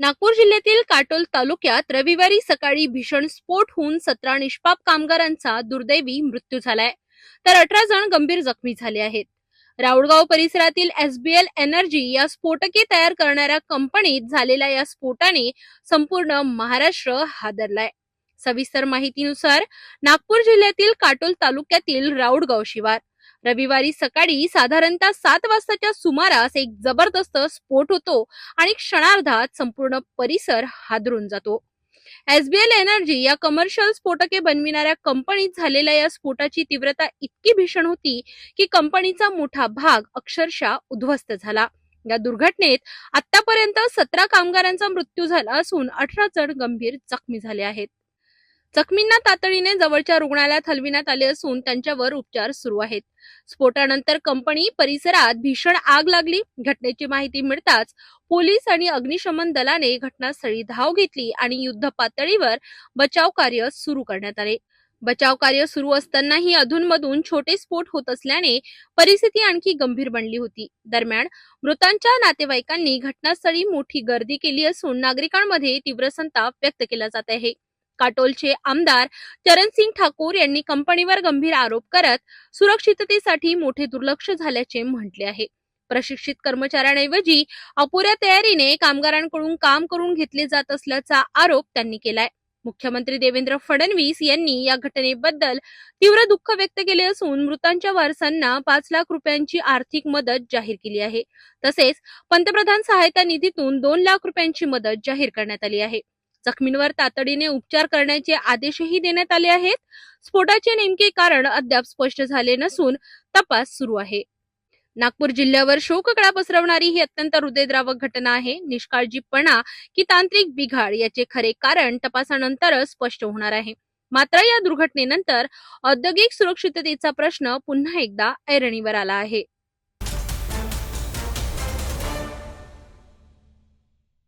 नागपूर जिल्ह्यातील काटोल तालुक्यात रविवारी सकाळी भीषण स्फोट होऊन 17 निष्पाप कामगारांचा दुर्दैवी मृत्यू झालाय, तर 18 जण गंभीर जखमी झाले आहेत. राऊळगाव परिसरातील एसबीएल एनर्जी या स्फोटके तयार करणाऱ्या कंपनीत झालेल्या या स्फोटाने संपूर्ण महाराष्ट्र हादरलाय. सविस्तर माहितीनुसार नागपूर जिल्ह्यातील काटोल तालुक्यातील राऊळगाव शिवार रविवारी सकाळी साधारणतः 7 वाजताच्या सुमारास एक जबरदस्त स्फोट होतो आणि क्षणार्धात संपूर्ण परिसर हादरून जातो. एसबीएल एनर्जी या कमर्शियल स्फोटके बनविणाऱ्या कंपनीत झालेल्या या स्फोटाची तीव्रता इतकी भीषण होती की कंपनीचा मोठा भाग अक्षरशः उद्ध्वस्त झाला. या दुर्घटनेत आतापर्यंत 17 कामगारांचा मृत्यू झाला असून 18 जण गंभीर जखमी झाले आहेत. जखमींना तातडीने जवळच्या रुग्णालयात हलविण्यात आले असून त्यांच्यावर उपचार सुरू आहेत. स्फोटानंतर कंपनी परिसरात भीषण आग लागली. घटनेची माहिती मिळताच पोलीस आणि अग्निशमन दलाने घटनास्थळी धाव घेतली आणि युद्ध पातळीवर बचाव कार्य सुरू करण्यात आले. बचाव कार्य सुरू असतानाही अधूनमधून छोटे स्फोट होत असल्याने परिस्थिती आणखी गंभीर बनली होती. दरम्यान मृतांच्या नातेवाईकांनी घटनास्थळी मोठी गर्दी केली असून नागरिकांमध्ये तीव्र संताप व्यक्त केला जात आहे. काटोलचे आमदार चरणसिंग ठाकूर यांनी कंपनीवर गंभीर आरोप करत सुरक्षिततेसाठी मोठे दुर्लक्ष झाल्याचे म्हटले आहे. प्रशिक्षित कर्मचाऱ्यांऐवजी अपुऱ्या तयारीने कामगारांकडून काम करून घेतले जात असल्याचा आरोप त्यांनी केलाय. मुख्यमंत्री देवेंद्र फडणवीस यांनी या घटनेबद्दल तीव्र दुःख व्यक्त केले असून मृतांच्या वारसांना 5 लाख रुपयांची आर्थिक मदत जाहीर केली आहे. तसेच पंतप्रधान सहायता निधीतून 2 लाख रुपयांची मदत जाहीर करण्यात आली आहे. जखमींवर तातडीने उपचार करण्याचे आदेशही देण्यात आले आहेत. स्फोटाचे नेमके कारण अद्याप स्पष्ट झाले नसून तपास सुरू आहे. नागपूर जिल्ह्यावर शोककळा पसरवणारी ही अत्यंत हृदयद्रावक घटना आहे. निष्काळजीपणा की तांत्रिक बिघाड याचे खरे कारण तपासानंतरच स्पष्ट होणार आहे. मात्र या दुर्घटनेनंतर औद्योगिक सुरक्षिततेचा प्रश्न पुन्हा एकदा ऐरणीवर आला आहे.